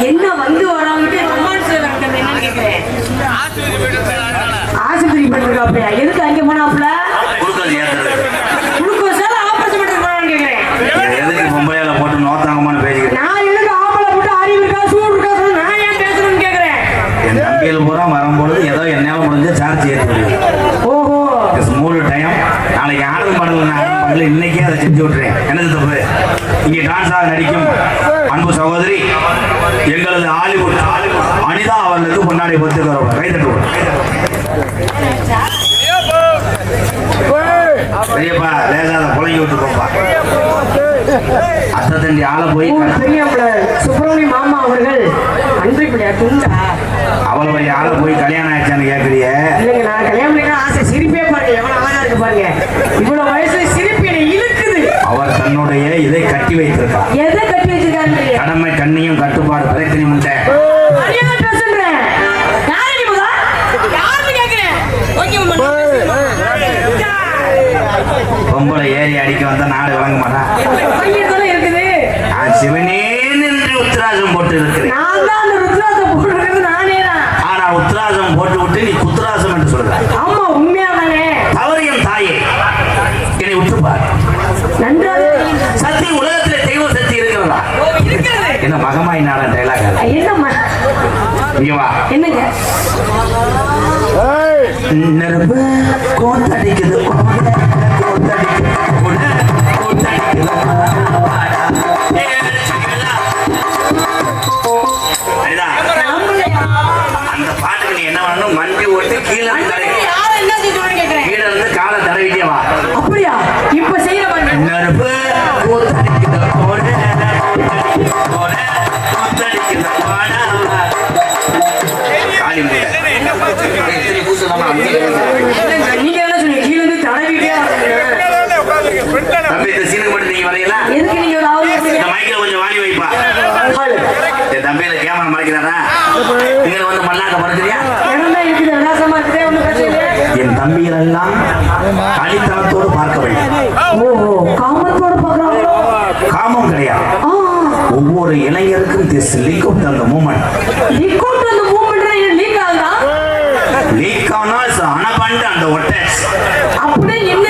என்ன வந்து வரவங்க ரொமான்ஸ் நடக்கிறது என்னன்னு கேக்குறேன். ஆஸ்பத்திரி பண்ணிருக்காப்ல எதுக்கு அங்க போனாப்ல? குளுக்கோஸால ஆபரேஷன் பண்ணிட்டு போறான்னு கேக்குறேன். எதுக்கு பொம்பளையால போட்டு நோத்தாங்கமான்னு பேசிக்கிறேன். நான் எதுக்கு ஆம்பளை போட்டு அறிவு இருக்கா சூடு இருக்கா சொல்லி நான் ஏன் பேசணும்னு கேக்குறேன். என் தம்பியில் பூரா வரும்பொழுது ஏதோ என்னால முடிஞ்ச சார்ஜ் ஏற்றி. ஓஹோ மூணு டைம் நாளைக்கு ஆர்டர் பண்ணல இன்னைக்கே அதை செஞ்சு விட்டுறேன். என்னது தப்பு? இங்கே டான்ஸாக நடிக்கும் அன்பு சகோதரி எங்களது ஹாலிவுட் அனிதா அவர்களுக்கு பொன்னாடி பொறுத்துக்கிறோம். கைதட்டுவோம். பெரியப்பா லேசாத புழங்கி விட்டுருக்கோம்ப்பா. அத்தை தண்டி ஆளை போய் சுப்பிரமணிய மாமா அவர்கள் அன்பை பிள்ளையா துண்டா அவளை போய் ஆளை போய் கல்யாணம் ஆயிடுச்சான்னு கேட்குறிய? இல்லைங்க நான் கல்யாணம் பண்ணினா ஆசை. சிரிப்பே பாருங்க எவ்வளவு அழகா இருக்கு பாருங்க. இவ்வளவு வயசுல சிரிப்பு என்னை இழுக்குது. அவர் தன்னுடைய இதை கட்டி வைத்திருக்கார். எதை கட்டி வச்சிருக்காரு? கடமை கண்ணியும் கட்டுப்பாடு பிரச்சனை முட்டை. பொம்பளை ஏறி அடிக்க வந்தா நாடு வழங்க மாட்டான். இருக்குது சிவனே என்று உத்திராஜம் போட்டு இருக்கிறேன். ஆனா உத்திராஜம் போட்டு விட்டு நீ குத்திராசம் என்று சொல்ற. ஆமா உண்மையாதானே? தவறியும் தாயே என்னை உற்றுப்பார். சக்தி உலகத்துல தெய்வ சக்தி இருக்கிறதா? என்ன மகமாய் நாடன் டைலாக் என்னங்க நெருப்பு கோத்தடிக்குது அந்த பாட்டுக்கு நீ என்ன பண்ணணும்? மண்டி ஓட்டு கீழே இருந்து காலை தடவிட்டே வா. அப்படியா? இப்ப செய்யற நெருப்பு கோத்தடிக்குது நீங்க என்ன சொன்னீங்க? கீழே இருந்து தடவிட்டே தம்பி இந்த சீனுக்கு மட்டும் நீங்க வரீங்களா? எதுக்கு நீங்க இந்த மைக்கில் கொஞ்சம் வாங்கி வைப்பா. என் தம்பியில கேமரா மறைக்கிறாரா? நீங்க வந்து மல்லாக்க மறைக்கிறியா? என் தம்பிகள் எல்லாம் கலித்தனத்தோடு பார்க்க வேண்டும். காமத்தோடு பார்க்கறாங்களோ? காமம் கிடையாது. ஒவ்வொரு இளைஞருக்கும் திஸ் லீக் அவுட் அந்த மூமெண்ட். லீக் அவுட் அந்த மூமெண்ட் லீக் ஆகுதா? லீக் ஆனா அனபண்ட் அந்த ஒட்டஸ். அப்படி என்ன?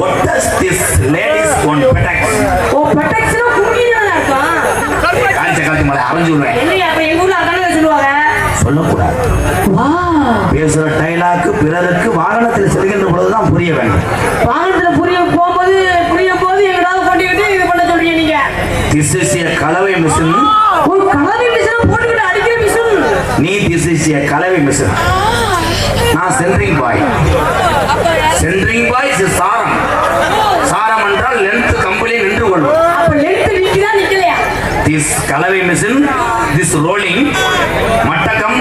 ஒட்டஸ் திஸ் லேடிஸ் ஒன் பெட்டக்ஸ். ஓ பெட்டக்ஸ்னா குங்கினா அர்த்தம். காஞ்ச காலத்து மேல அரைஞ்சு விடுவேன். என்ன அப்ப எங்க ஊர்ல அதானே சொல்லுவாங்க. சொல்லக்கூடாது. பேசுற டைலாக் பிறருக்கு வாகனத்தில் செல்கின்ற பொழுதுதான் புரிய வேண்டும். வாகனத்துல புரியும் போது எங்கடாவது கொண்டிட்டு இது பண்ண சொல்றீங்க நீங்க. திஸ் இஸ் எ கலவை மிஷின். ஒரு கலவை மிஷின் போட்டுக்கிட்டு அடிக்கிற மிஷின். நீ திஸ் இஸ் எ கலவை மிஷின். நான் சென்ட்ரிங் பாய். சென்ட்ரிங் பாய் சாரம். சாரம் என்றால் லென்த் கம்பெனி நின்று கொள்ளும். அப்ப லென்த் நிக்குதா நிக்கலையா? திஸ் கலவை மிஷின் திஸ் ரோலிங் மட்டகம்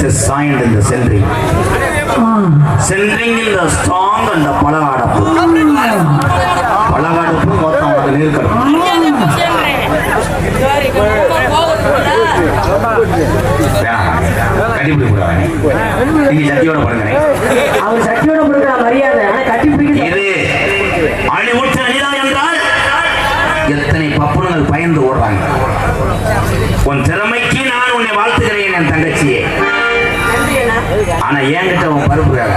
this signed in the centering. Centering in the strong and the palagadapu. Palagadapu மொத்தம் அது நீர்க்கணும். கட்டிப்பிடி கூடாது. நீங்க சட்டியோட படுங்க. அவர் சட்டியோட படுக்கிற மரியாதை ஆனா கட்டிப்பிடிக்க இது அழிவுற்ற அனிதா என்றால் எத்தனை பப்புனங்கள் பயந்து ஓடுறாங்க. உன் திறமைக்கு நான் உன்னை வாழ்த்துகிறேன் என் தங்கச்சியே. ஆனா என்கிட்ட உன் பருப்பு வேக.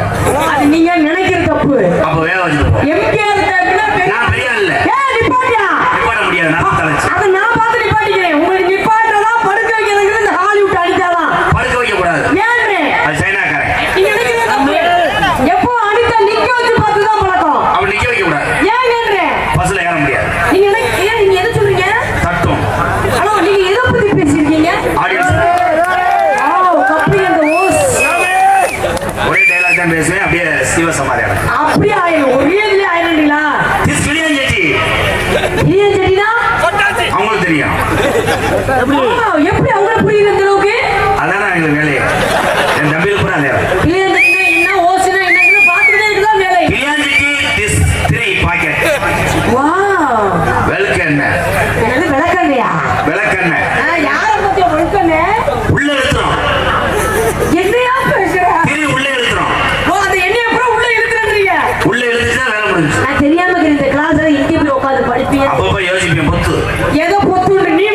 அது நீங்க நினைக்கிற தப்பு. அப்ப வேக வச்சுக்கோ. எம்கேஆர் தப்புனா நான் பெரிய இல்ல. நிப்பாட்டியா? நிப்பாட்ட முடியாது. நான் தலச்சு. அத நான் பார்த்து நிப்பாட்டிக்கிறேன். உங்களுக்கு நிப்பாட்டதா படுக்க வைக்கிறதுக்கு இந்த ஹாலிவுட் அடிச்சாதான். படுக்க வைக்க கூடாது. ஏன்டே? அது சைனாக்காரன். நீங்க நினைக்கிற தப்பு. எப்போ அடிச்சா நிக்க வச்சு பார்த்து தான் பழக்கம். அவ நிக்க வைக்க கூடாது. ஏங்கன்றே? பஸ்ல ஏற முடியாது. நீங்க எதை சொல்றீங்க? தட்டும். ஹலோ நீங்க எதை பத்தி பேசிருக்கீங்க? ஆடியன்ஸ். ஒரே டயலாக் தான் பேசுவேன். அப்படியே சிவசமாரி ஆடும். அப்படியே ஆயிடும். ஒரே இதுல ஆயிடுங்களா? திஸ் கிளியன் ஜெட்டி. கிளியன் ஜெட்டினா அவங்களுக்கு தெரியும். எப்படி அவங்களுக்கு புரியுது அந்த அளவுக்கு? அதானே எங்களுக்கு வேலையே. என் தம்பியில் கூட அதே. கிளியன் ஜெட்டினா என்ன ஓசினா என்னன்னு பார்த்துக்கிட்டே இருக்குதான் வேலை. கிளியன் ஜெட்டி திஸ் 3 பாக்கெட். வாவ். வெல்கெண்ணெய். என்னது விளக்கெண்ணெயா? விளக்கெண்ணெய். யாரை பத்தி விளக்கெண்ணெய்? உள்ள எடுத்துறோம். என்னையா பேசுற? திரி உள்ள எடுத்துறோம். ஓ அந்த எண்ணெய் அப்புறம் உள்ள இழுத்துறீங்க. உள்ள எடுத்துட்டா வேலை முடிஞ்சு. நான் தெரியாம இந்த கிளாஸ்ல இங்கே போய் உட்கார்ந்து படிப்பீங்க. அப்பப்ப யோசிப்பேன் பொத்து. ஏதோ பொத்து நீ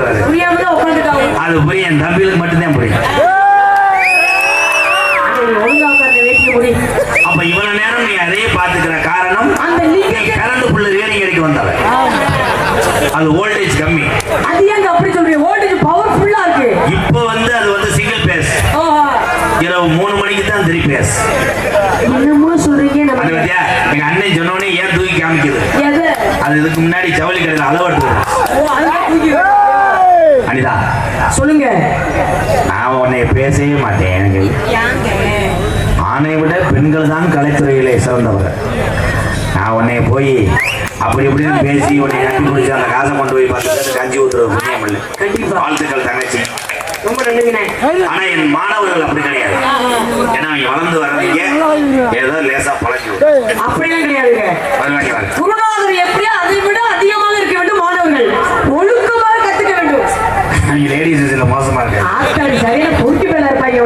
சொல்றாரு. புரியாம தான் உட்காந்துட்டாங்க. அது புரியும், என் தம்பிகளுக்கு மட்டும்தான் புரியும். ஒழுங்கா உட்கார்ந்து வேட்டிய முடி. அப்ப இவ்வளவு நேரம் நீ அதையே பாத்துக்கிற காரணம் அந்த நீ கரண்ட் புள்ள ரேடிங் அடிக்க வந்தவ. அது வோல்டேஜ் கம்மி. அது ஏங்க அப்படி சொல்றீங்க? வோல்டேஜ் பவர்ஃபுல்லா இருக்கு. இப்போ அது சிங்கிள் பேஸ். இரவு 3 மணிக்கு தான் 3 பேஸ். என்னமோ சொல்றீங்க. நம்ம அது பத்தியா எங்க அண்ணன் சொன்னோனே ஏன் தூக்கி காமிக்குது? எது? அது இதுக்கு முன்னாடி ஜவுளி கடையில் அளவெடுத்து. ஓ அதான் தூக்கி. அனிதா சொல்லுங்க. நான் உன்னை பேசவே மாட்டேன். எனக்கு யாங்க ஆணை விட பெண்கள் தான் கலைத்துறையிலே சிறந்தவர். நான் உன்னை போய் அப்படி இப்படின்னு பேசி உன்னை கட்டி பிடிச்சி அந்த காசை கொண்டு போய் பார்த்து கஞ்சி ஊத்துறது புண்ணியம் இல்லை. கண்டிப்பா. வாழ்த்துக்கள் தங்கச்சி. ரொம்ப நன்றிங்கண்ணே. ஆனா என் மாணவர்கள் அப்படி கிடையாது. ஏன்னா அவங்க வளர்ந்து வர்றீங்க ஏதோ லேசா பழக்கி அப்படிலாம் கிடையாதுங்க. குருநாதர் எப்படியா அதை விட அதிகமாக இருக்க வேண்டும். மாணவர்கள் ஒழுக்கமாக கத்துக்க வேண்டும். அவங்க லேடிஸ் இதுல மோசமா இருக்கு. ஆத்தாடி சரியான பொறுக்கி மேல இருப்பாங்க.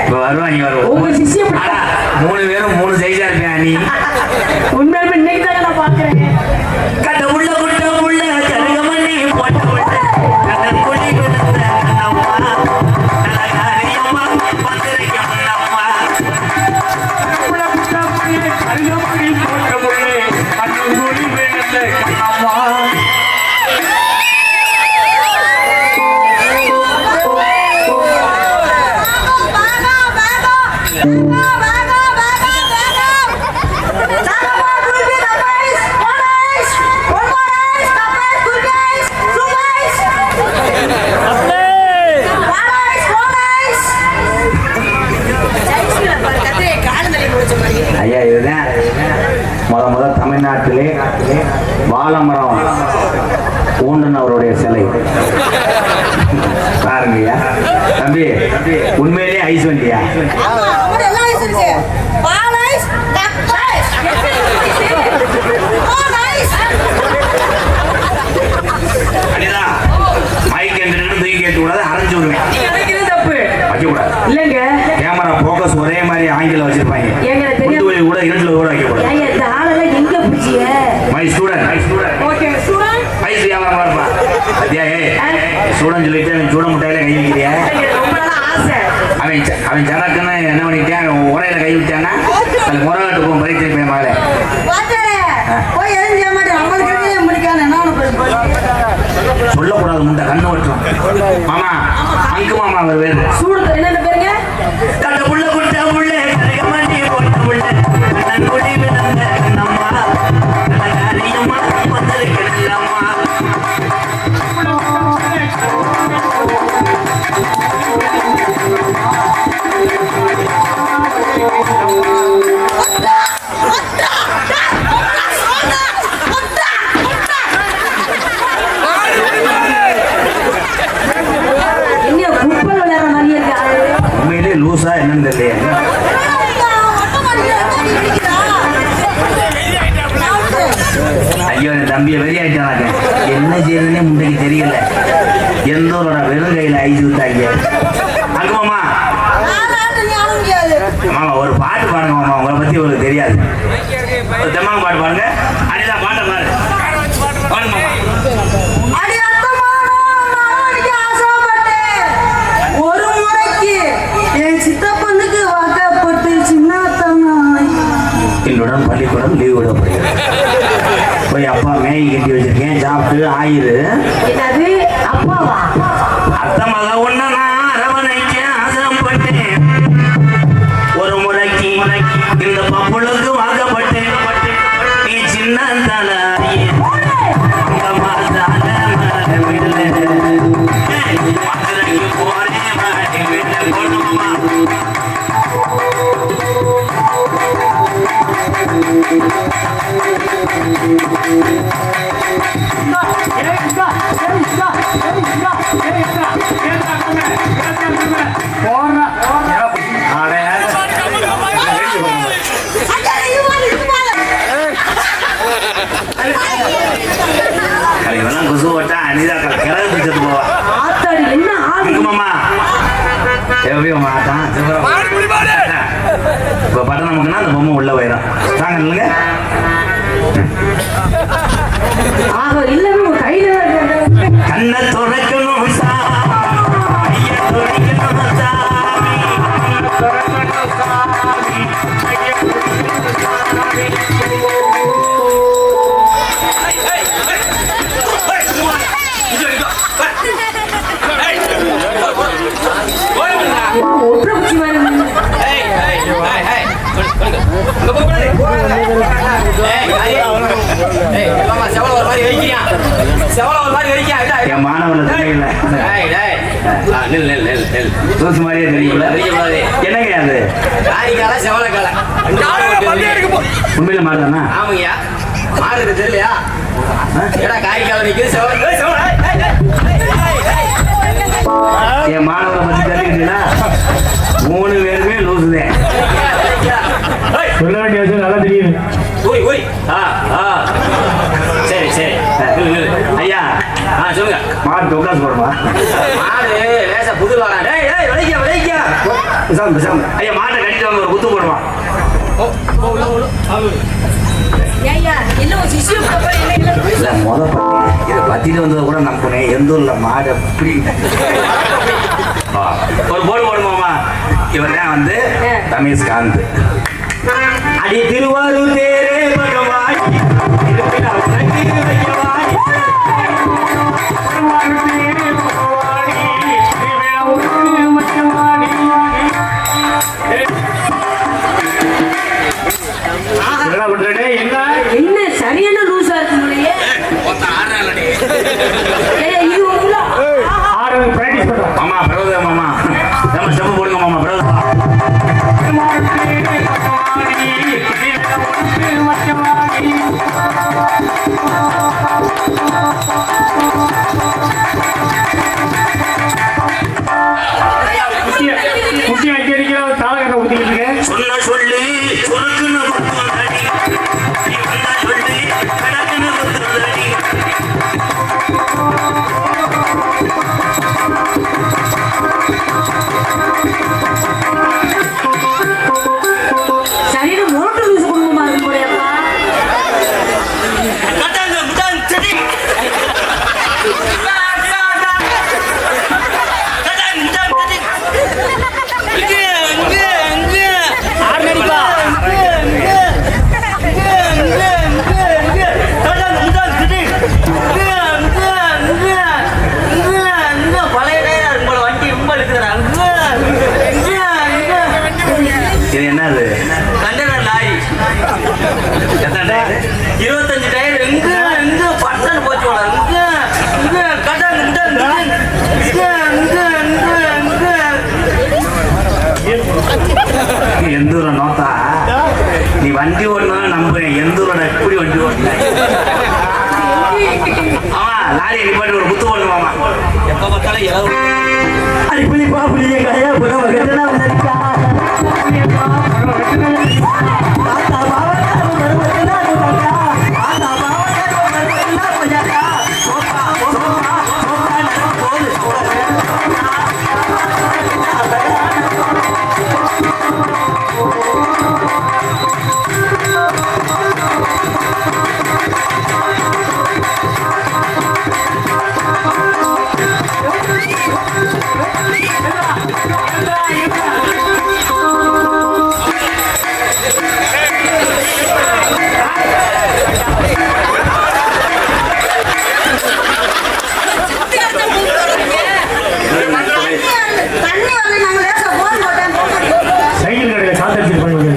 இப்ப வருவாங்க உங்க சிஷ்ய 3 பேரும் 3 சைஸா இருப்பேன். நீ உண்மையுமே இன்னைக்கு தான் நான் பாக்குறேன். கட்ட உள்ள குட்ட உள்ள கரகமணி போட்ட உள்ள கண்ணன் கொடி விழுந்த கண்ணம்மா நலகாரியம்மா பத்திரிக்கை முன்னம்மா உள்ள குட்ட உள்ள கரகமணி போட்ட உள்ள கண்ணன் கொடி விழுந்த கண்ணம்மா. ஐயா இதுதான் முத தமிழ்நாட்டிலே வாழமரம் ஊண்டுனவருடைய சிலை பாருங்கய்யா. தம்பி உண்மையிலே ஐஸ் வண்டியா? அனிதா மைக் எங்கிட்ட தூக்கி கேட்டு கூடாது, அரைஞ்சு விடுவேன். வைக்கக்கூடாது இல்லங்க. கேமரா போக்கஸ் ஒரே மாதிரி ஆங்கில வச்சிருப்பாங்க. கூட இருட்டுல கூட வைக்கக்கூடாது. My student okay student ice வியாபாரம் இருப்பா. அத்தியா ஸ்டூடெண்ட் சொல்லிட்டு அவன் சூட முட்டையில கை வைக்கிறியா? ரொம்ப நாளா ஆசை. அவன் சரக்குன்னு என்ன பண்ணிட்டான், உரையில கை விட்டானா அது முறைகாட்டு போகும் பரிசு போய் மேலே சொல்லக்கூடாது. முண்டை கண்ணு வட்டுரும். மாமா அங்கு மாமா அவர் வேறு சூடு என்ன பேருங்க? கண்ட புள்ள குட்ட புள்ள கரகமணி போட்ட புள்ள கண்ணன் கொடி விழுந்த கண்ணம்மா நலகாரியம்மா பத்திரிக்கை நல்லம்மா. உண்மையிலே லூசா என்னன்னு தெரியல. ஐயோ என் தம்பியை வெறி ஆயிட்டாங்க. என்ன செய்யறதுன்னே முன்னைக்கு தெரியல. எந்தோரோட வெறும் கையில ஐஸ் விட்டாங்க. அங்க மாமா மாமா ஒரு பாட்டு பாடுங்க மாமா. உங்களை பத்தி உங்களுக்கு தெரியாது. ஒரு தெம்மாங்க பாட்டு பாடுங்க. அனிதா பாட்டை பாடு பாடுங்க மாமா. என்னுடன் பள்ளிக்கூடம் லீவ் விடப்படுகிறது. போய் அப்பா மேகி கட்டி வச்சிருக்கேன் சாப்பிட்டு ஆயிரு. என்னது அப்பாவா? அத்தமாக ஒண்ணு நான் அரவணைக்க ஆசைப்பட்டேன். ஒரு முறைக்கு இந்த பப்புளுக்கு வாக்கப்பட்டேன். நீ சின்ன தலை போறேன் மாட்டி வீட்டில் கொண்டுமா. குசு ஓட்டா அனிதா கிழக்கு பிடிச்சது போவா. என்ன மாமா எப்படியும் மாட்டான் இப்ப பட்டம் நமக்குன்னா அந்த பொம்மை உள்ள போயிடும். தாங்க இல்லைங்க இல்ல கையில கண்ணை துறக்கணும் செவல ஒரு மாதிரி வெடிக்கா என் மாணவர்கள் தெரியல தூசு மாதிரியே தெரியல என்னங்க அது காரிக்கால செவலக்கால உண்மையில மாறுதானா ஆமாங்கய்யா மாறுது தெரியலையா ஏடா காரிக்கால நிக்குது செவல என் மாணவரை பத்தி தெரிஞ்சுக்கிட்டீங்களா 3 பேருமே லூசுதேன் சொல்ல வேண்டிய விஷயம் நல்லா தெரியுது. ஓய் ஓய் சரி சரி ஐயா சொல்லுங்க மாடு டொக்காஸ் போடுமா மாடு லேசா புது வாடா டேய் டேய் விளைக்க விளைக்க ஐயா மாட்டை கட்டிட்டு வாங்க ஒரு குத்து போடுவான் இல்ல முத பத்தி இதை பத்திட்டு வந்ததை கூட நம்பினேன் எந்த ஊர்ல மாடு அப்படி ஒரு போடு போடுமாமா இவர் தான் வந்து ரமேஷ் காந்த் அடி திருவாரூர் தேரே பகவான் என்ன சரியான லூசா இருக்கு முறையே இது உங்களா ஆறு பிராக்டிஸ் பண்றோம். மாமா பிரபுதா மாமா நம்ம ஸ்டெப் போடுங்க மாமா பிரபுதா குட்டி அங்கே இருக்கிற தாளகத்தை ஊத்திக்கிட்டு இருக்கேன். சொன்ன சொல்லி சொருக்குன்னு பத்துவதடி. நீ வந்தா சொல்லி கடக்குன்னு பத்துவதடி. சரியான மோட்டர் லூசு குடும்பமா இருக்கு முறையப்பா கட்டாங்க முட்டாங்க செடி. கட்டாங்க முட்டாங்க செடி. இது என்னது கண்டனர் லாரி எத்தனை டயர்? 25 டயர் எங்க எங்க பட்டன் போச்சு எங்க எங்க கட்டாங்க முட்டாங்க எந்தூர நோத்தா நீ வண்டி ஓடணும் நம்புறேன் எந்தூரோட எப்படி வண்டி ஓடல ஆமா லாரி நிப்பாட்டி ஒரு குத்து போடுவாமா எப்ப பார்த்தாலும் இலவு அடிப்படி பாப்புலிய கையா புடவ கட்டனா வந்தா ஆத்தா பாவா வரவனா போடா ஆத்தா பாவா வரவனா போடா சோப்பா சோப்பா சோப்பா நான் போடு சைக்கிள் கடையில் சாத்தரிச்சு பண்ணுவது.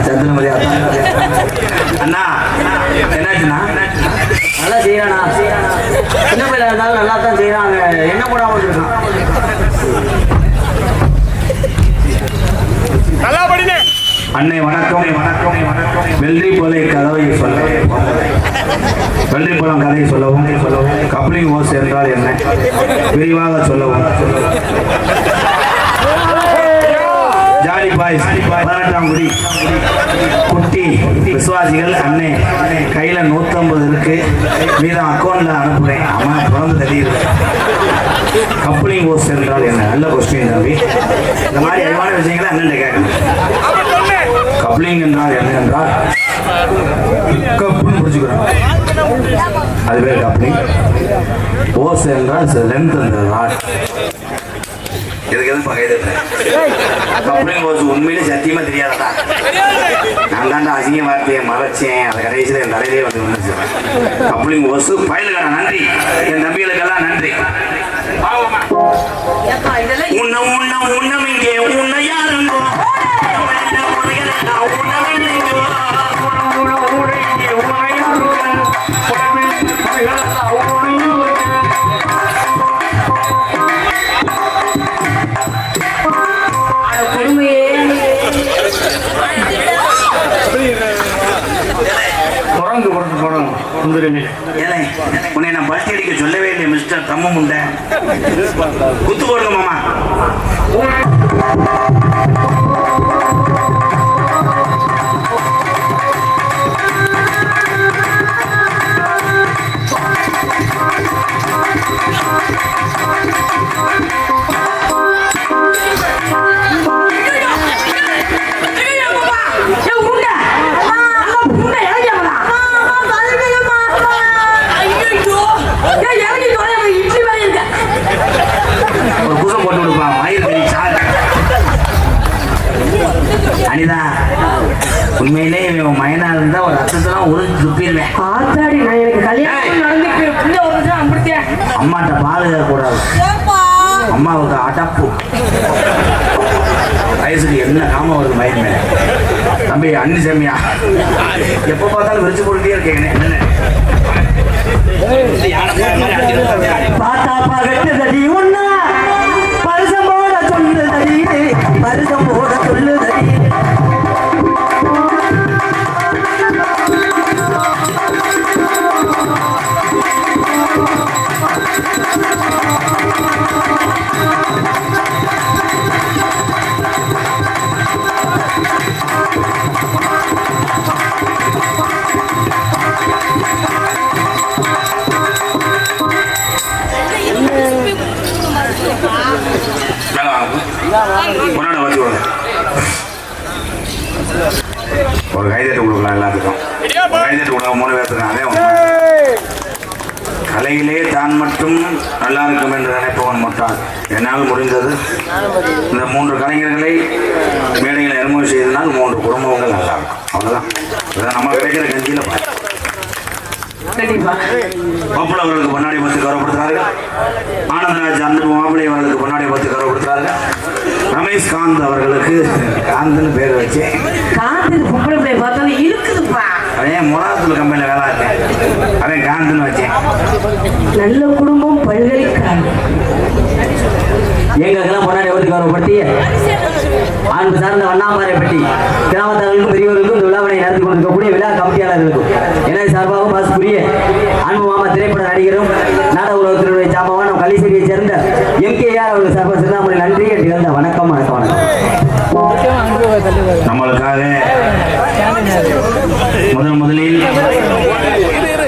சந்திரமதி அண்ணா என்னாச்சுண்ணா நல்லா செய்யறானா சின்ன பிள்ளை இருந்தாலும் நல்லா தான் செய்யறாங்க என்ன போடாம இருக்கான் அன்னை வணக்கம் வணக்கம் வணக்கம் வெள்ளி போலை கதவை சொல்ல வெள்ளி போலம் கதையை சொல்லவும் கப்ளிங் ஓஸ் என்றால் என்ன விரிவாக சொல்லவும் ஜாலி பாய்ஸ் 18ஆம் குடி குட்டி விசுவாசிகள் அண்ணே கையில 150 இருக்கு மீதம் அக்கௌண்ட்ல அனுப்புறேன் அம்மா பிறந்து தெரியுது கப்ளிங் ஓஸ் என்றால் என்ன நல்ல கொஸ்டின் தம்பி இந்த மாதிரி அறிவான விஷயங்களை அண்ணன் கேட்கணும் கப்ளிங் என்றால் என்ன என்றால் கப்புன்னு பிடிச்சுக்கிறோம் அது பேர் கப்ளிங் ஓஸ் என்றால் லென்த் அந்த ராட் இதுக்கு எதுவும் பகைது கப்ளிங் ஓஸ் உண்மையிலே சத்தியமா தெரியாதா நான் தாண்டா அசிங்க வார்த்தையை மறைச்சேன் அதை கடைசியில் என் தலையிலே வந்து வந்துருச்சேன் கப்ளிங் ஓஸ் பயலுக்கான நன்றி என் தம்பிகளுக்கெல்லாம் நன்றி உன்னம் இங்கே உன்னை யாருங்கோ உணவு கொடுமையே. தொடர்ந்து சுந்தரமே. ஏலே உன்னை நான் பல்ட்டி அடிக்க சொல்லவே இல்லை மிஸ்டர் தம்ம முண்டை. குத்து போடுங்க மாமா. ஒரு குசம் போட்டு விடுப்பா மயிர் கறி சார். அனிதா உண்மையிலே இவன் மயனா இருந்தா ஒரு அர்த்தத்தெல்லாம் உறிஞ்சு துப்பிடுவேன். ஆத்தாடி நான் எனக்கு கல்யாணம் நடந்துட்டு பிள்ளை ஒரு வருஷம் அம்பிடுத்தேன். அம்மாட்ட பால் கூடாது. அம்மாவுக்கு அடப்பு. வயசுக்கு என்ன காம வருது மயிர் மேல. தம்பி அன்னி சாமியா எப்ப பார்த்தாலும் விரிச்சு போட்டுட்டே இருக்கேன். என்ன பாத்தா பகட்டுதடி ஒன்னா பரிசம் போட சொல்லுதடி பரிசம் போட சொல்லுதடி. ஒரு கைதட்டு கொடுக்கலாம் எல்லாத்துக்கும். கைதட்டு கொடுக்க 3 பேர்த்துக்கும். அதே கலையிலே தான் மட்டும் நல்லா இருக்கும் என்று நினைப்பவன் மட்டும் என்னால் முடிந்தது இந்த 3 கலைஞர்களை மேடையில் அறிமுகம் செய்தனால் 3 குடும்பங்கள் நல்லா இருக்கும். அவ்வளோதான். இதான் நம்ம கிடைக்கிற கஞ்சியில் பப்புல அவர்களுக்கு பொன்னாடி பத்து கௌரவப்படுத்துகிறார்கள். ஆனந்தராஜ் அந்த மாப்பிள்ளை அவர்களுக்கு பொன்னாடி பத்து கௌரவப்படுத்துகிறார்கள். ரமேஷ் காந்த் அவர்களுக்கு காந்தன்னு பேர் வச்சு காந்து பொம்பளை பிள்ளை பார்த்தாலும் இருக்குதுப்பா. அதே முராத்துல கம்பெனியில் வேலை இருக்கேன். அதே காந்துன்னு வச்சேன். நல்ல குடும்பம் பல்கலைக்கழகம். எங்களுக்கெல்லாம் பொன்னாடி ஓட்டு கௌரவப்படுத்தி அன்பு சார்ந்த வண்ணாம்பாறைப்பட்டி கிராமத்தார்களுக்கும் பெரியவர்களுக்கும் இந்த விழாவினை நடத்தி கொண்டிருக்கக்கூடிய விழா கமிட்டியாளர்களுக்கும் எனது சார்பாக பாசுக்குரிய அன்பு மாமா திரைப்பட நடிகரும் நாடக உலகத்தினுடைய சார்பாக நம் கள்ளிசேரியை சேர்ந்த MKR அவர்கள் சார்பாக சிறுதாமணி நன்றி நிகழ்ந்த வணக்கம் வணக்கம் வணக்கம். நம்மளுக்காக முதலில்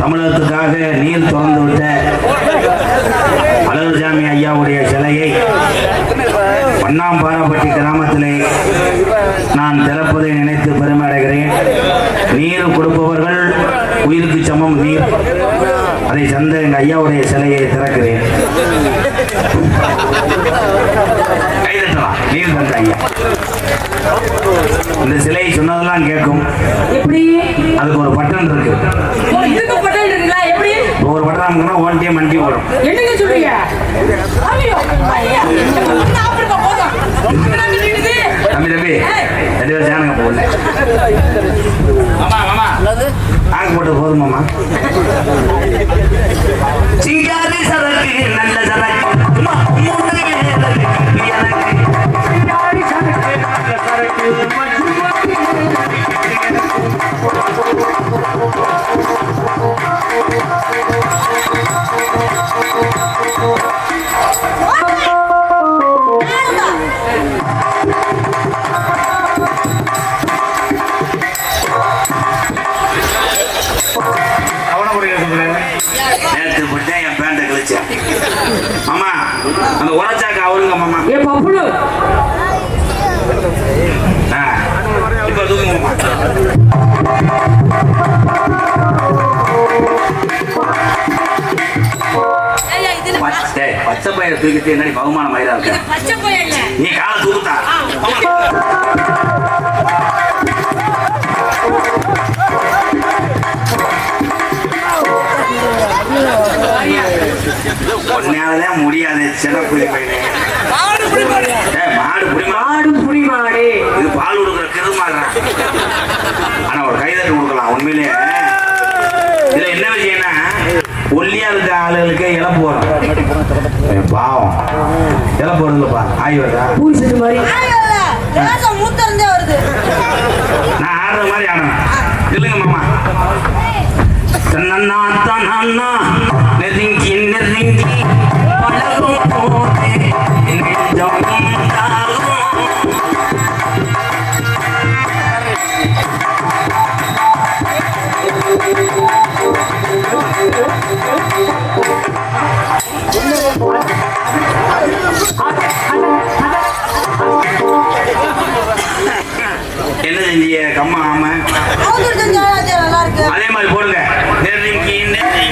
தமிழகத்துக்காக நீர் திறந்து விட்ட அழகுசாமி ஐயாவுடைய சிலையை வண்ணாம்பாறைப்பட்டி கிராமத்திலே நான் திறப்பதை நினைத்து பெருமை அடைகிறேன். நீர் கொடுப்பவர்கள் உயிருக்கு சமம் நீர். அதை சந்த எங்கள் ஐயாவுடைய சிலையை திறக்கிறேன். கைதட்டலாம். நீர் தந்த ஐயா இந்த சிலையை சொன்னதெல்லாம் கேட்கும். எப்படி அதுக்கு ஒரு பட்டன் இருக்கு. இதுக்கு பட்டன் இருக்குங்களா? எப்படி ஒரு பட்டன் அமுக்குனா ஓன்டே மண்டி வரும். என்னங்க சொல்றீங்க? ஐயோ ஐயா ஆப்பிரிக்கா போதா தம்பி 2 பேர் சேனங்க போடல. ஆங்க போட்டு போதுமாமா. சிங்காரி சரக்கு நல்ல சரக்கு நேற்று போட்டேன் என் பேண்டை கழிச்சேன். மாமா அந்த உரச்சாக்கு அவருங்க மாமா. ஏ பப்புடு இப்ப தூக்குங்க பச்சை பயிரை தூக்கிட்டு என்னடி பகுமான மயிரா இருக்க. நீ காலை தூக்குத்தா. ஒன்னாலதான் முடியாது. சிறப்பு மாடு புரிமாடு இது பால் கொடுக்குற கிருமாடுறான். ஆனா ஒரு கைதட்டு கொடுக்கலாம். உண்மையிலேயே இதுல என்ன விஷயம்னா ஒல்லியா இருக்க ஆளுகளுக்கு இழப்பு வரும். பாவம் இழப்பு வருதுல்லப்பா. ஆய்வதா பூரி செட்டு மாதிரி மூத்த இருந்தே வருது. நான் ஆடுற மாதிரி ஆடணும். இல்லைங்க மாமா. தன்னா தன்னா நெருங்கி நெருங்கி பழகும் போதே நெஞ்சம் தாகும். என்ன செஞ்சீங்க கம்மா ஆமா அவங்க செஞ்சாலும் நல்லா இருக்கு. அதே மாதிரி போடுங்க. நெருங்கி நெருங்கி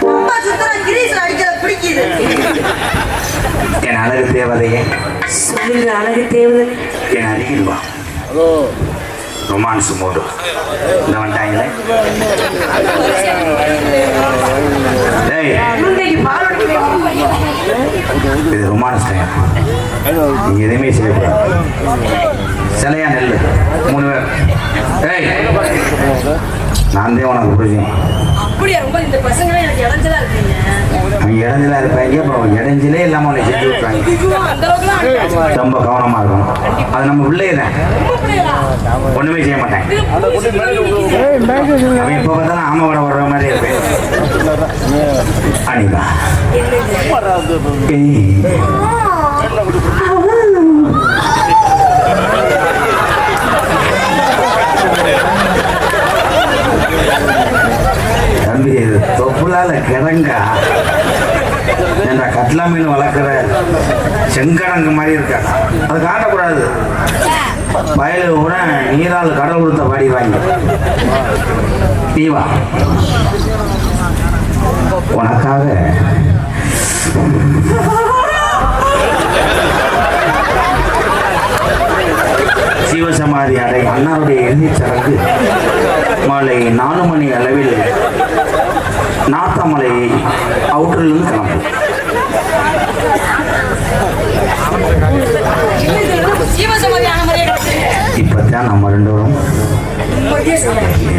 ரொம்ப சுத்தம் கிரீஸ் அடிக்கிறது பிடிக்குது. என் அழகு தேவதையே சொல்லுங்க அழகு தேவதை. என் அருகில் வா. ரொமான்ஸ் மோடு இந்த வந்துட்டாங்களே. டேய், இன்னைக்கு பால் இது ரொமான்ஸ் டைம். நீங்க எதுவுமே செய்யக்கூடாது. சிலையா நெல்லு 3 பேர். டேய், நான் தான் உனக்கு புரியும். அப்படியே ரொம்ப இந்த பசங்களே எனக்கு இடைஞ்சலா இருக்கீங்க. அவங்க இடைஞ்சலா இருப்பாங்க. அப்புறம் இடைஞ்சலே இல்லாம உன்னை செஞ்சு விட்டுறாங்க. அந்த அளவுக்குலாம் ரொம்ப கவனமா இருக்கணும். அது நம்ம பிள்ளைய தான் ஒண்ணுமே செய்ய மாட்டேன். அவன் இப்போ பார்த்தாலும் ஆமை வர வர்ற மாதிரி இருப்பேன். அனிதா தம்பி, இது தொப்புலால கிழங்கா ஏன்டா கட்லா மீன் வளர்க்குற செங்கடங்கு மாதிரி இருக்கா? அது காட்டக்கூடாது. வயலு கூட நீரால் கடல் கொடுத்த பாடி வாங்கி தீவா உனக்காக சிவசமாதி அடை அண்ணாருடைய இறுதிச் சடங்கு மாலை 4 மணி அளவில் நாத்தாமலை அவுட்டரிலிருந்து கிளம்பும். ஜீவசமாதியான மாதிரியே கிடக்கு. இப்பதான் நம்ம 2 பேரும்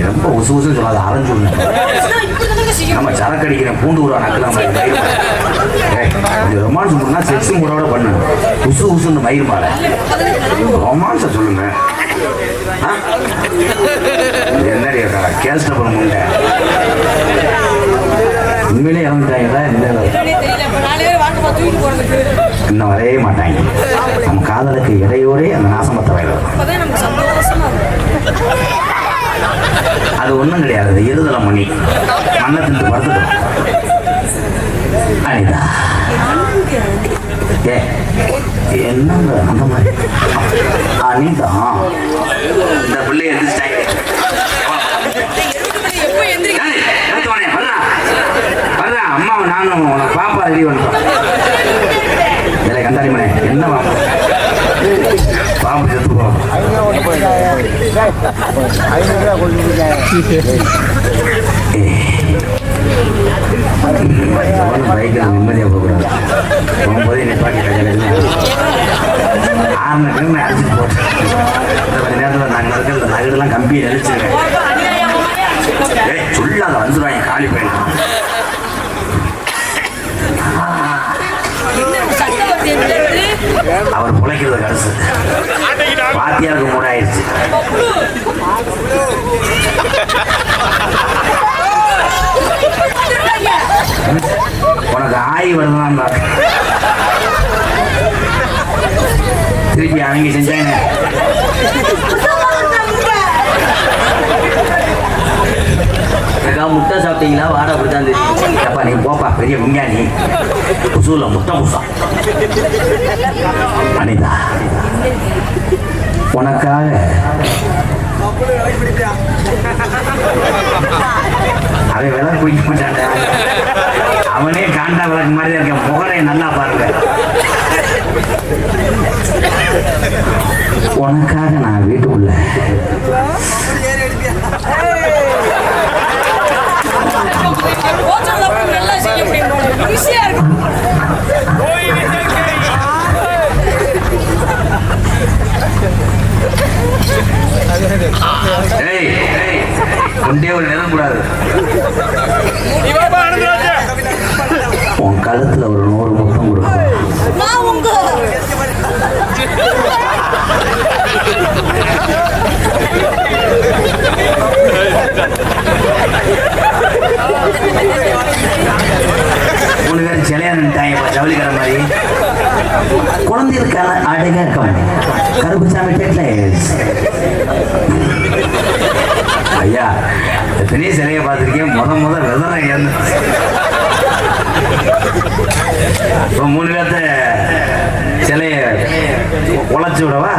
ரொம்ப உசு உசு சொல்லாத ஆரஞ்சு நம்ம சரக்கு அடிக்கிறேன் பூண்டு ஊரா நக்கலாம் கொஞ்சம் ரொமான்ஸ் பண்ணா செக்ஸ் முறையோட பண்ணு. உசு உசுன்னு மயிர் மாற ரொமான்ஸை சொல்லுங்க. என்னடி கேஸ்டபுள் முண்டை உண்மையிலே இறந்துட்டாங்களா? இன்னும் வரவே மாட்டாங்க. நம்ம காதலுக்கு இடையோடே அந்த நாசமத்தை வயலும். அது ஒன்றும் கிடையாது. அது இருதலை மணி மண்ணை திண்டு பறந்துடும். அனிதா என்னங்க அந்த மாதிரி அனிதா இந்த பிள்ளைய எந்திரிச்சிட்டாங்க. அம்மாவை நானும் உனக்கு பாப்பா ரெடி பண்ணிட்டோம். இல்லை கண்டாடி மனே என்ன பாப்பா பாம்பு செத்து போவோம். பைக்கில் நிம்மதியாக போகக்கூடாது. போகும்போதே நிப்பாட்டி ஆறுனு அடிச்சுட்டு போட்டேன். கொஞ்ச நேரத்தில் நாங்கள் இருக்கிற நகரெல்லாம் கம்பியை நெளிச்சிருக்கேன். சொல்லாத வந்துடுவாங்க காலி பையன். அவர் பிழைக்கிறது கடைசி வாத்தியாருக்கு மூடாயிருச்சு. உனக்கு ஆய் வருதான் திருப்பி அவங்க செஞ்சாங்க. முட்டை சாப்பிட்டீங்களா? வாடை அப்படித்தான் தெரியும். அப்பா நீ போப்பா பெரிய விஞ்ஞானி. புசூல முட்டை புசா. அனிதா உனக்காக அவன் விளக்கு குடிக்க மாட்டான்டா. அவனே காண்டா விளக்கு மாதிரி இருக்க. முகரை நல்லா பாருங்க. உனக்காக நான் வீட்டுக்குள்ள நல்லா செய்ய முடியும். ஈஸியா இருக்கும். ஏய் கொண்டே ஒரு நேரம் கூடாது. உன் கழுத்துல ஒரு 100 முத்தம் கொடுக்கும். நான் உங்க மூணு பேரும் சிலையா நின்ட்டாங்க ஜவுளிக்கிற மாதிரி. குழந்தைகளுக்கான அடக்கம் கருப்புசாமி டெக்லைஸ். ஐயா எத்தனையோ சிலையை பார்த்துருக்கேன். முத விதரை ஏன்னு இப்போ 3 பேர்த்த சிலைய உழைச்சி விடவா?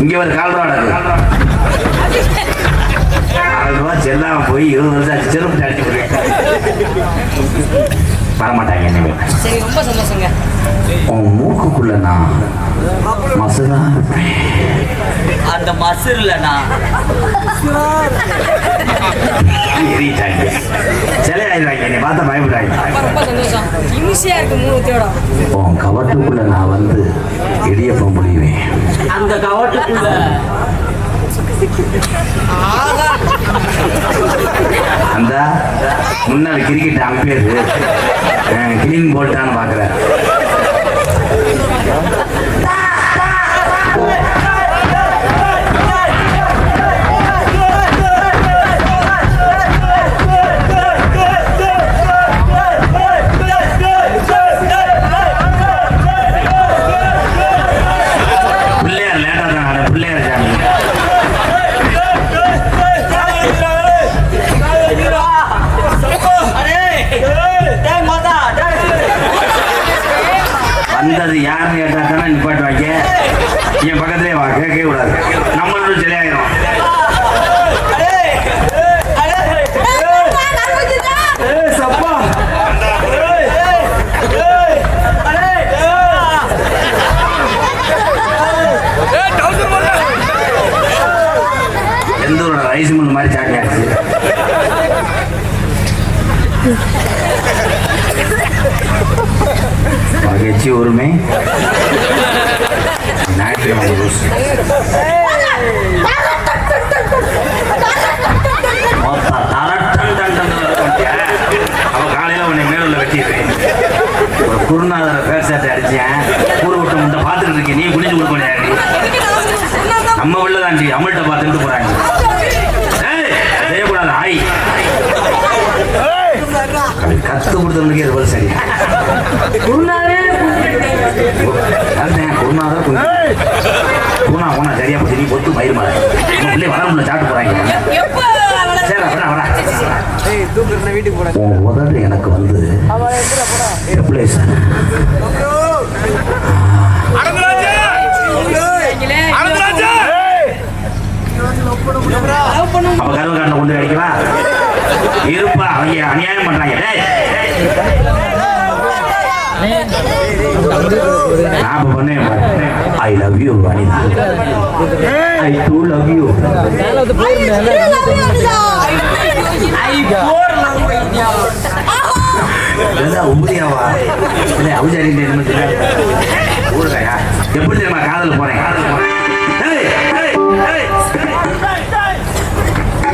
இங்கே ஒரு கால்ரோட ரூபா செல்லாம போய் 20 வருஷம் ஆச்சு. செருப்பு அடிச்சு போடுவேன். வரமாட்டாங்க. சரி, ரொம்ப சந்தோஷங்க. உன் மூக்குக்குள்ள நான் மசுதா இருப்பேன். அந்த மசுர்லண்ணா எரிட்டாங்க. சிலை ஆயிடுவாங்க. என்னை பார்த்தா பயப்படாங்க. ரொம்ப சந்தோஷம். ஈஸியா இருக்கு மூணுத்தியோட. உன் கவட்டுக்குள்ள நான் வந்து இடியப்பம் முடிவேன். அந்த கவட்டுக்குள்ள அந்த முன்னாள் கிரிக்கெட் அம்பையர் கிளீன் போட்டான்னு பாக்குறேன். பிள்ளையார் லேட்டா தான் பிள்ளையார் சாமி. வந்தது யாருன்னு கேட்டா தானே நிப்பாட்டுவாங்க. என் பக்கத்துலேயே வா, கேட்கவே கூடாது. நம்மளோட சிலையாயிரும். சப்பா எந்த ஒரு ரைஸ் மில் மாதிரி சாட்டியாச்சு. மகிழ்ச்சி உரிமை அவ காலையில உன்னை மேலுள்ள வெட்டிடுறேன். ஒரு குருநாதரை பேசாட்டை அடிச்சேன். ஊரை விட்டு முட்டை பார்த்துட்டு இருக்கேன். நீ குடிச்சு கொடுக்க நம்ம உள்ளதாண்டி அமல்கிட்ட பார்த்துட்டு போறாங்க. செய்யக்கூடாது. ஆய் கத்து கொடுத்தவனுக்கு இது போல சரி. குருநாதர் குருணா சரியா போச்சு. நீ பொத்து மயிர் மாற பிள்ளை வளர்ந்து சாப்பிட்டு போறாங்க. சரி வரா உன் உதவி எனக்கு வந்து அப்ப கருவக்காட்டில் கொண்டு அடிக்கவா இருப்பா. அவங்க அநியாயம் பண்றாங்க. நான் பண்ணேன். I love you Anitha. I do love you. உபரியாவா இல்லை அவுஜாரி ஊருக்காயா? எப்படி தெரியுமா காதல் போனேன்.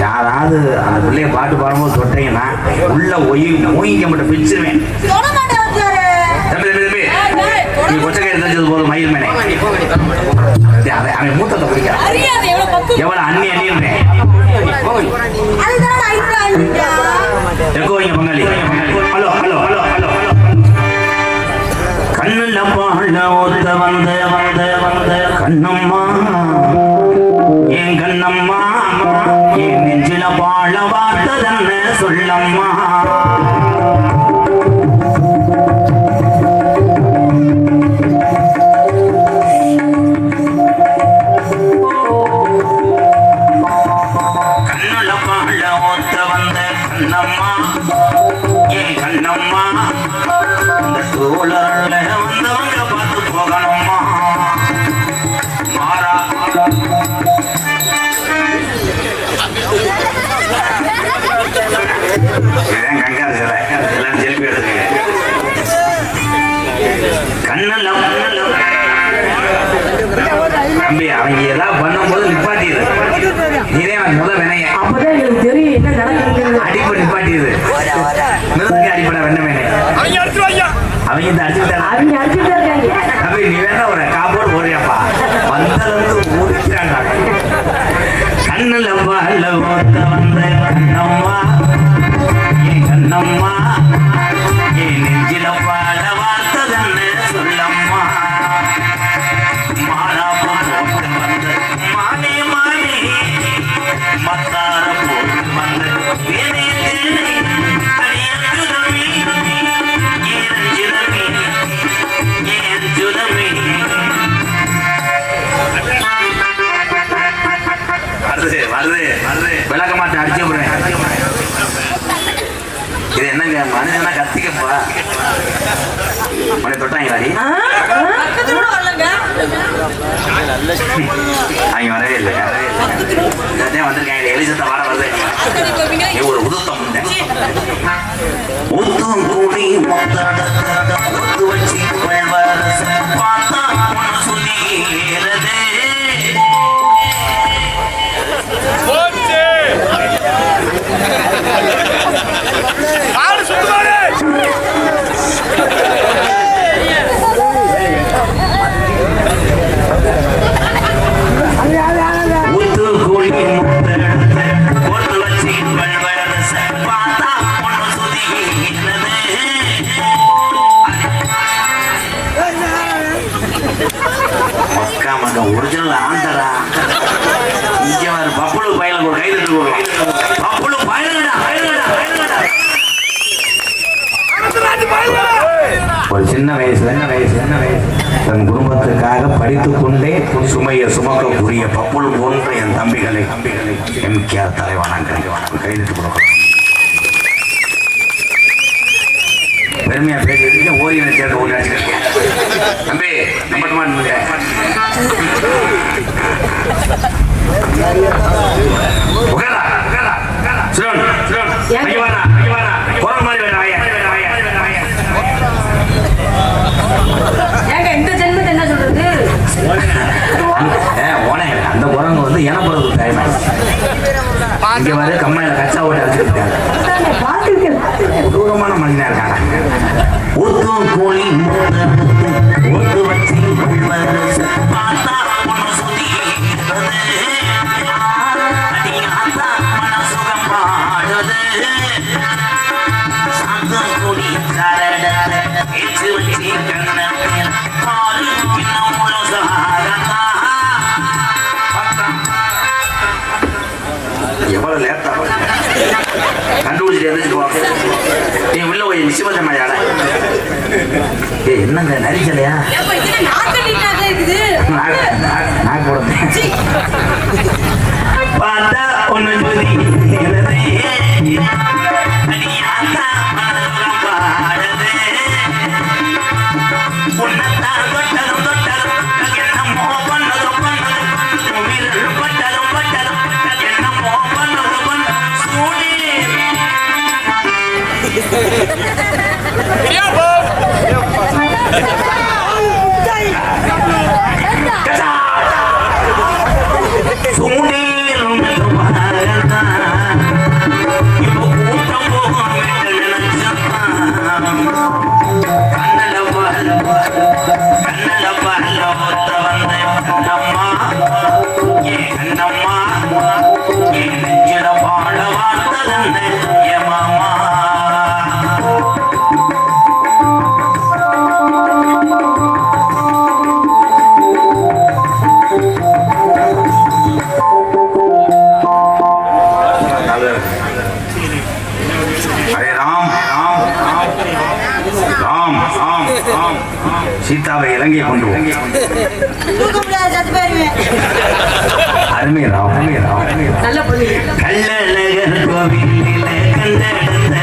யாராவது அந்த பிள்ளைய பாட்டு பாடும்போது தொட்டீங்கன்னா உள்ள ஓயிக்க மட்டும் பிடிச்சிருவேன். நீ கொச்சக்காய் தெரிஞ்சது போதும் மயில் மேனே. அவன் மூத்தத்தை பிடிக்காது. எவ்வளவு அண்ணி அண்ணின்றேன். எக்கோ இங்க பங்காளி. ஹலோ ஹலோ ஹலோ ஹலோ கண்ணுல பாழ ஒத்த வந்த வந்த வந்த கண்ணம்மா என் கண்ணம்மா என் நெஞ்சில பாழ பார்த்ததென்ன சொல்லம்மா. கண்ணுல பாழ ஒத்த வந்த கண்ணம்மா என் கண்ணம்மா இந்த தோழர்ல வந்தவங்க பார்த்து போகணும்மா. மாறா கங்கா சிலை எல்லாம் செல்ஃபி எடுத்துக்க. கண்ணெல்லாம் தம்பி அவங்க ஏதாவது பண்ணும்போது திரைப்பட வெண்ணமேனே அவங்க இந்த அடிச்சுட்டாங்க அவங்க அடிச்சுட்டு இருக்காங்க. தம்பி நீ வேணா ஒரு காப்போடு போறியாப்பா வந்தளவுக்கு ஊதிக்கிறாங்க கண்ணுல வாழ ஓத்த வந்த கண்ணம்மா என் கண்ணம்மா என் நெஞ்சில வாழ வார்த்ததன்னு சொல்லம்மா மாறா போட்டு வந்த மானே மானே மத்தார போட்டு வந்த தேனே தேனே தனியங்குதமே ஏன் ஜுதமே ஏன் ஜுதமே வருது வருது வருது விளக்க மாட்டேன் அடிச்சு விடுறேன் இது என்னங்க மனுஷனா கத்திக்கப்பா உன்னை தொட்டாங்களாடி பக்கத்து கூட வரலங்க. அவங்க வரவே இல்லை வந்திருக்காங்க எலிசத்தை வர வருது நீ ஒரு உதுத்தம் உத்தம் கூடி ஒத்து வச்சு பார்த்தா சொல்லிடுறது உத்து கூடி ஒத்து வச்சு பார்த்தா பொண்ணு சொல்லிடுறது மக்கா மகன் ஒரிஜினல் ஆண்டரா இங்க வர பப்புளு பையனுக்கு ஒரு கைது பப்புளு பையனடா ஒரு சின்ன வயசு தன் குடும்பத்துக்காக படித்துக் கொண்டே சுமையை சுமக்கக்கூடிய பப்புள் போன்ற என் தம்பிகளை எம்கேஆர் தலைவனாங்க கைதிட்டு கொடுக்கணும் பெருமையா பேசிட்டு ஓரியின சேர்ந்து ஓடி அடிச்சிருக்கேன் தம்பி நம்பட்டுமா உட்காரா சிரோன் குரல் மாதிரி வேணும் ஏங்க இந்த ஜென்மத்தை என்ன சொல்றது? அந்த குரங்கு வந்து எனப்படுறது டைம் இங்க வர கம்மையில கச்சா ஓட்டி அடிச்சுட்டாங்க தூரமான மனிதனா இருக்காங்க ஊத்தும் கோழி ஊத்து வச்சு பார்த்தா மனசுகம் பாடுது சாந்தம் கூடி எச்சு வச்சு கண்ணத்தில் பாலு இன்னும் முழுசாரதா எவ்வளவு லேட்டா கண்டுபிடிச்சிட்டு எதிர்த்து நீ உள்ள போய் நிச்சயமா யார என்னங்க நரிச்சலையா நான் கூட பார்த்தா ஒண்ணு சொல்லி சீதாவை இலங்கை கொண்டு அருமை ராம் நல்ல பொண்ணு கள்ளழகர் கோவிலில் கண்டெடுத்த